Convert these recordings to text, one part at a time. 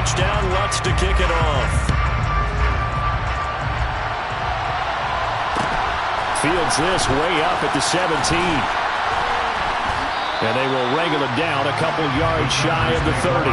touchdown, Lutz to kick it off. Fields this way up at the 17. And they will wrangle it down a couple yards shy of the 30.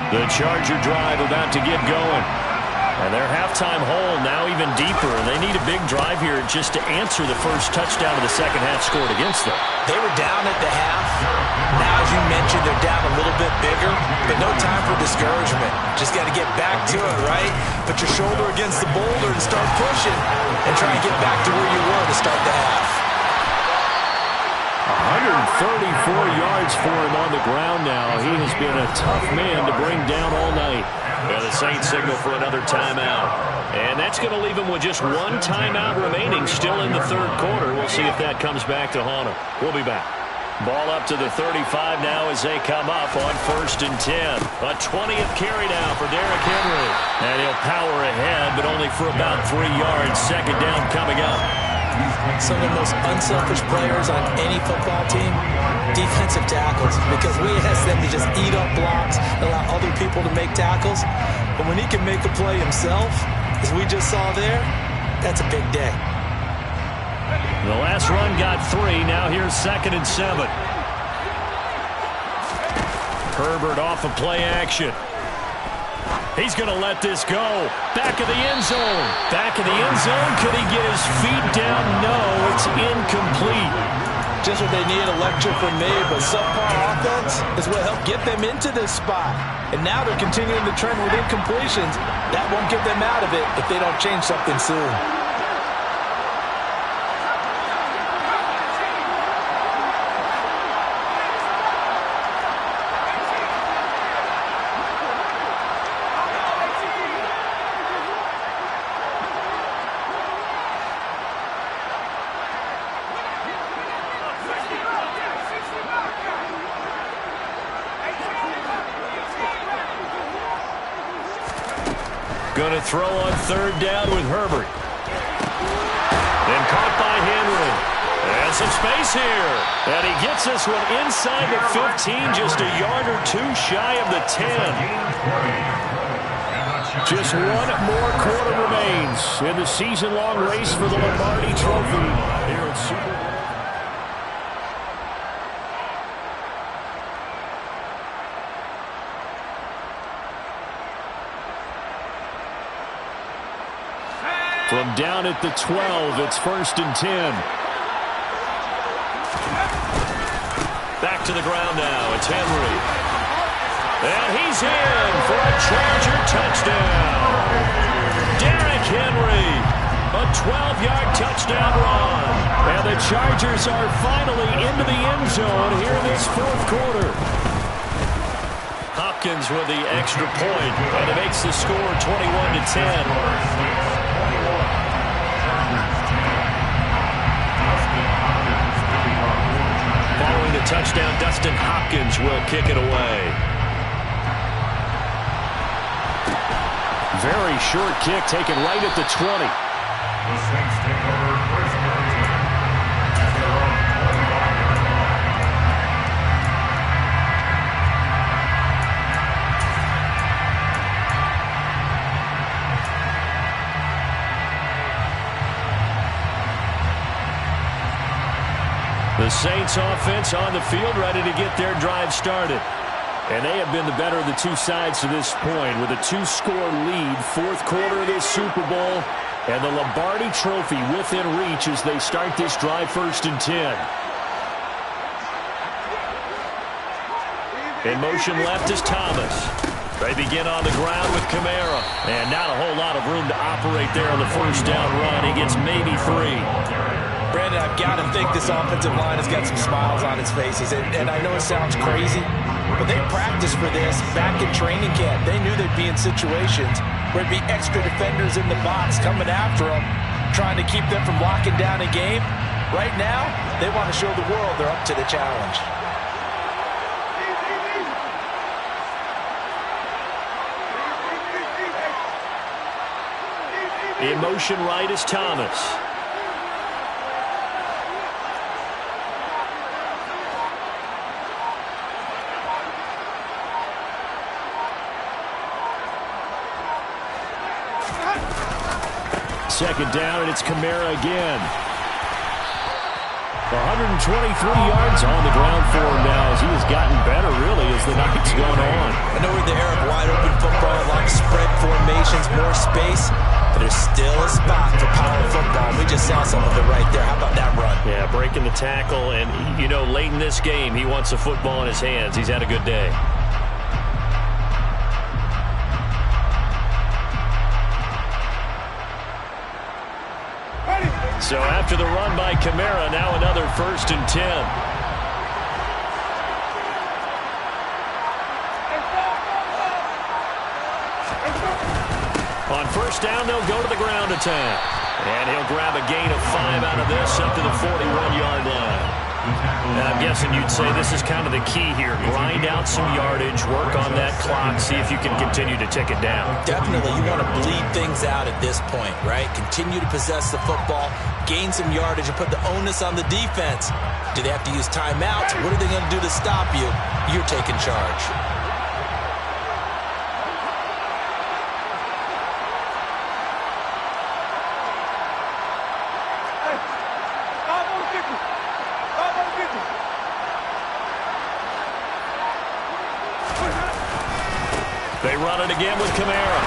The Charger drive about to get going. And their halftime hole now even deeper. And they need a big drive here just to answer the first touchdown of the second half scored against them. They were down at the half. Now, as you mentioned, they're down a little bit bigger. But no time for discouragement. Just got to get back to it, right? Put your shoulder against the boulder and start pushing. And try and get back to where you were to start the half. 134 yards for him on the ground now. He has been a tough man to bring down all night. Yeah, the Saints signal for another timeout. And that's going to leave him with just one timeout remaining still in the third quarter. We'll see if that comes back to haunt him. We'll be back. Ball up to the 35 now as they come up on 1st and 10. A 20th carry now for Derrick Henry. And he'll power ahead, but only for about 3 yards. Second down coming up. Some of the most unselfish players on any football team, defensive tackles, because we ask them to just eat up blocks, allow other people to make tackles. But when he can make a play himself, as we just saw there, that's a big day. The last run got 3. Now here's 2nd and 7. Herbert off of play action. He's going to let this go. Back of the end zone. Back of the end zone. Could he get his feet down? No, it's incomplete. Just what they need, a lecture from me, but subpar offense is what helped get them into this spot. And now they're continuing the trend with incompletions. That won't get them out of it if they don't change something soon. Going to throw on 3rd down with Herbert. And caught by Henry. And some space here. And he gets this one inside the 15, just a yard or 2 shy of the 10. Just one more quarter remains in the season-long race for the Lombardi Trophy here at Super Bowl. From down at the 12, it's 1st and 10. Back to the ground now. It's Henry. And he's in for a Charger touchdown. Derrick Henry, a 12-yard touchdown run. And the Chargers are finally into the end zone here in this 4th quarter. Hopkins with the extra point, and it makes the score 21-10. Following the touchdown, Dustin Hopkins will kick it away. Very short kick taken right at the 20. The Saints take over first down. The Saints offense on the field ready to get their drive started. And they have been the better of the two sides to this point with a 2-score lead, 4th quarter of this Super Bowl, and the Lombardi Trophy within reach as they start this drive 1st and 10. In motion left is Thomas. They begin on the ground with Kamara. And not a whole lot of room to operate there on the first down run. He gets maybe 3. Brandon, I've got to think this offensive line has got some smiles on its faces. And I know it sounds crazy, but they practiced for this back in training camp. They knew they'd be in situations where there'd be extra defenders in the box coming after them, trying to keep them from locking down a game. Right now, they want to show the world they're up to the challenge. In motion right is Thomas. Second down, and it's Kamara again. 123 yards on the ground for him now as he has gotten better, really, as the night's gone on. I know we're in the era of wide-open football, a lot of spread formations, more space, but there's still a spot for power football. We just saw some of it right there. How about that run? Yeah, breaking the tackle, and, you know, late in this game, he wants the football in his hands. He's had a good day. So after the run by Kamara, now another 1st and 10. On 1st down, they'll go to the ground attack. And he'll grab a gain of 5 out of this up to the 41-yard line. And I'm guessing you'd say this is kind of the key here. Grind out some yardage, work on that clock, see if you can continue to tick it down. Definitely. You want to bleed things out at this point, right? Continue to possess the football, gain some yardage, and put the onus on the defense. Do they have to use timeouts? What are they going to do to stop you? You're taking charge. They run it again with Kamara.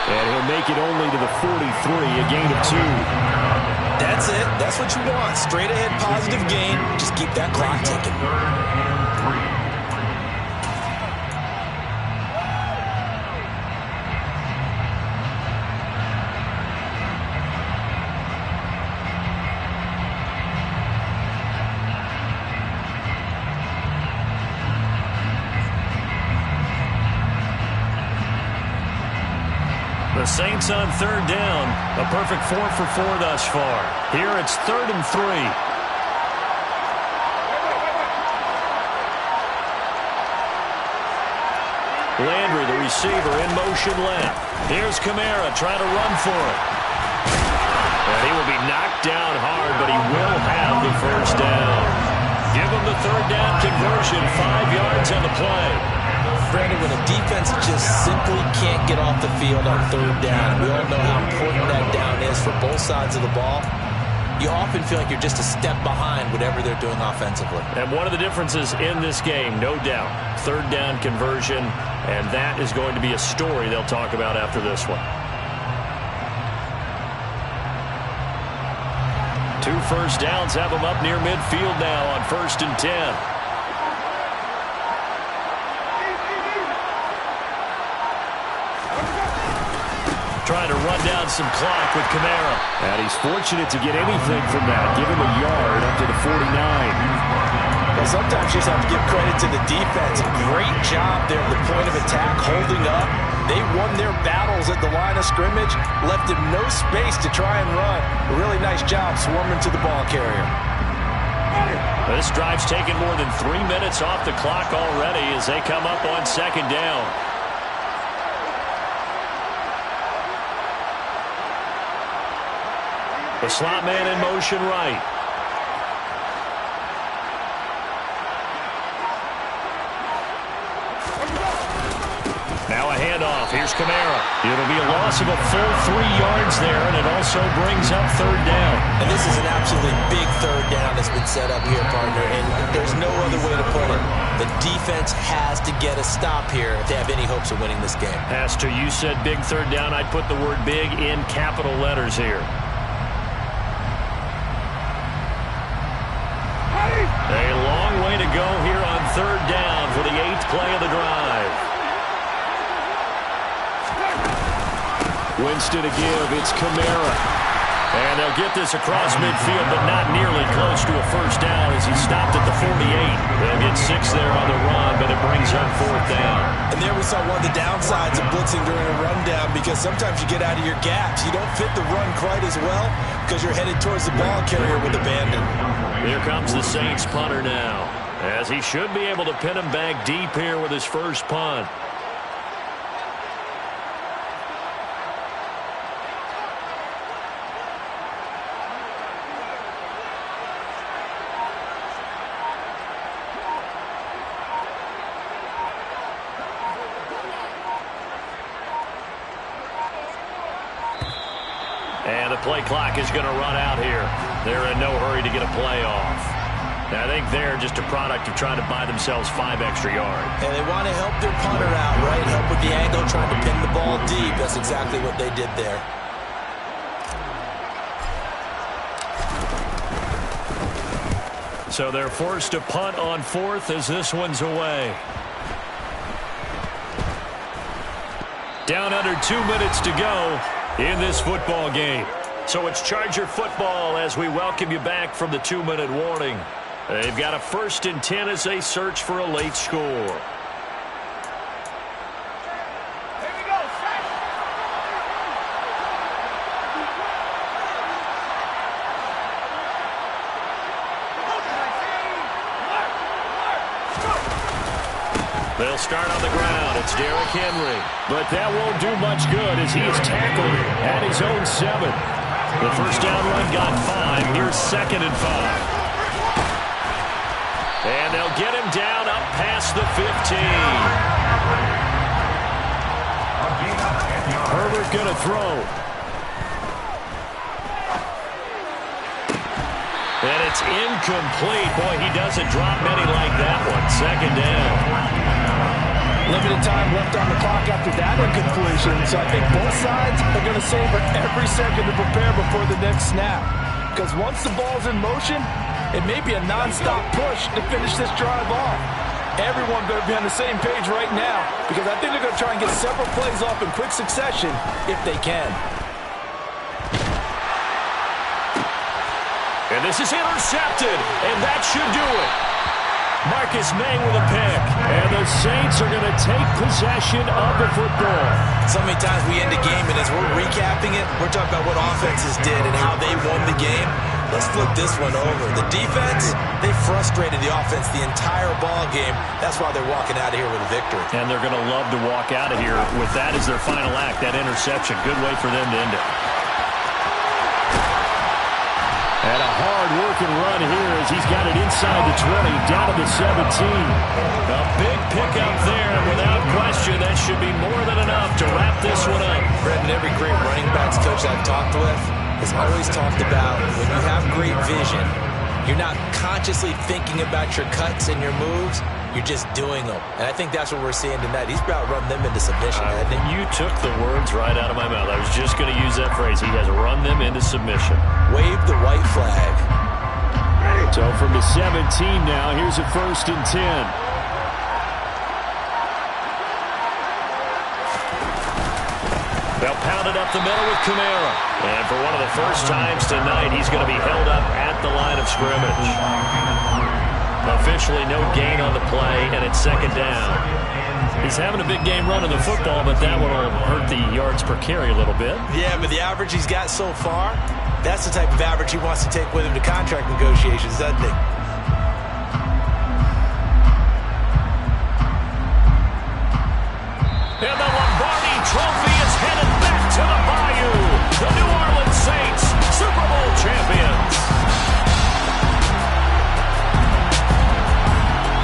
And he'll make it only to the 43, a gain of 2. That's it. That's what you want. Straight ahead positive gain. Just keep that clock ticking. The Saints on 3rd down. A perfect 4 for 4 thus far. Here it's 3rd and 3. Landry, the receiver, in motion left. Here's Kamara trying to run for it. And he will be knocked down hard, but he will have the 1st down. Give him the 3rd down conversion, 5 yards on the play. Brandon, when a defense just simply can't get off the field on 3rd down, we all know how important that down is for both sides of the ball. You often feel like you're just a step behind whatever they're doing offensively. And one of the differences in this game, no doubt, 3rd down conversion, and that is going to be a story they'll talk about after this one. 2 first downs have them up near midfield now on 1st and 10. Trying to run down some clock with Kamara. And he's fortunate to get anything from that. Give him a yard up to the 49. Well, sometimes you just have to give credit to the defense. Great job there at the point of attack, holding up. They won their battles at the line of scrimmage, left him no space to try and run. A really nice job swarming to the ball carrier. This drive's taken more than 3 minutes off the clock already as they come up on 2nd down. The slot man in motion right. Now a handoff. Here's Kamara. It'll be a loss of a full 3 yards there, and it also brings up 3rd down. And this is an absolutely big 3rd down that's been set up here, partner, and there's no other way to put it. The defense has to get a stop here if they have any hopes of winning this game. As to you said big 3rd down, I'd put the word big in capital letters here. A long way to go here on 3rd down for the 8th play of the drive. Winston to give. It's Kamara. And they'll get this across midfield, but not nearly close to a 1st down as he stopped at the 48. They'll get 6 there on the run, but it brings up 4th down. And there we saw one of the downsides of blitzing during a rundown, because sometimes you get out of your gaps. You don't fit the run quite as well because you're headed towards the ball carrier with abandon. Here comes the Saints punter now, as he should be able to pin him back deep here with his first punt. And the play clock is going to run out here. They're in no hurry to get a play off. I think they're just a product of trying to buy themselves 5 extra yards. And they want to help their punter out, right? Help with the angle, trying to pin the ball deep. That's exactly what they did there. So they're forced to punt on 4th as this one's away. Down under 2 minutes to go in this football game. So it's Charger football as we welcome you back from the 2-minute warning. They've got a 1st and 10 as they search for a late score. They'll start on the ground. It's Derrick Henry. But that won't do much good as he is tackled at his own 7. The first down run got 5. Here's 2nd and 5. And they'll get him down up past the 15. Herbert going to throw. And it's incomplete. Boy, he doesn't drop many like that one. 2nd down. Limited time left on the clock after that incompletion, so I think both sides are going to savor every second to prepare before the next snap. Because once the ball's in motion, it may be a non-stop push to finish this drive off. Everyone better be on the same page right now, because I think they're going to try and get several plays off in quick succession if they can. And this is intercepted, and that should do it. Marcus May with a pick. And the Saints are going to take possession of the football. So many times we end a game, and as we're recapping it, we're talking about what offenses did and how they won the game. Let's flip this one over. The defense, they frustrated the offense the entire ball game. That's why they're walking out of here with a victory. And they're going to love to walk out of here with that as their final act, that interception. Good way for them to end it. And a hard-working run here as he's got it inside the 20, down to the 17. A big pickup there, and without question, that should be more than enough to wrap this one up. Brendan, every great running backs coach I've talked with has always talked about when you have great vision, you're not consciously thinking about your cuts and your moves. You're just doing them. And I think that's what we're seeing tonight. He's about to run them into submission. You took the words right out of my mouth. I was just going to use that phrase. He has run them into submission. Wave the white flag. So from the 17 now, here's a 1st and 10. They'll pound it up the middle with Kamara. And for one of the first times tonight, he's going to be held up at the line of scrimmage. Officially no gain on the play, and it's 2nd down. He's having a big game running the football, but that one will hurt the yards per carry a little bit. Yeah, but the average he's got so far, that's the type of average he wants to take with him to contract negotiations, doesn't he? And the Lombardi Trophy is headed back to the Bayou. The New Orleans Saints, Super Bowl champions.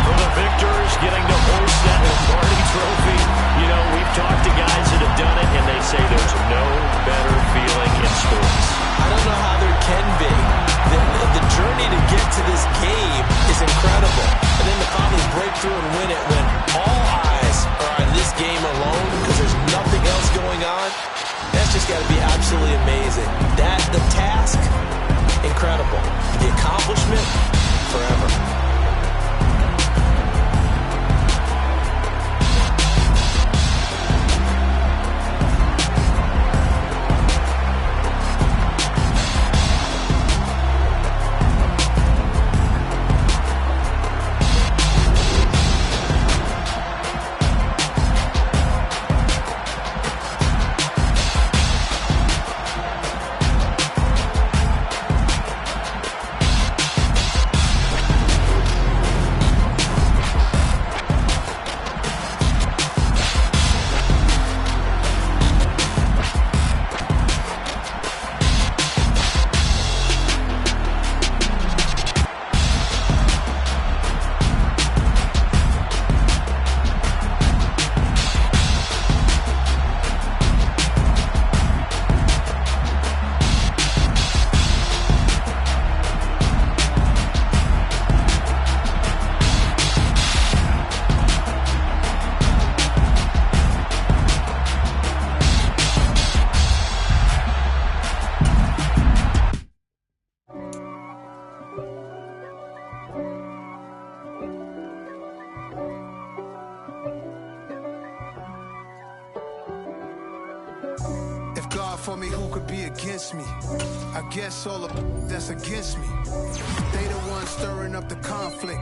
For the victors, getting to host that Lombardi Trophy. You know, we've talked to guys that have done it, and they say there's no better feeling in sports. I don't know how there can be. The journey to get to this game is incredible. And then to finally break through and win it when all eyes are on this game alone because there's nothing else going on, that's just got to be absolutely amazing. The task, incredible. The accomplishment, forever. me who could be against me. I guess all the that's against me. They the ones stirring up the conflict.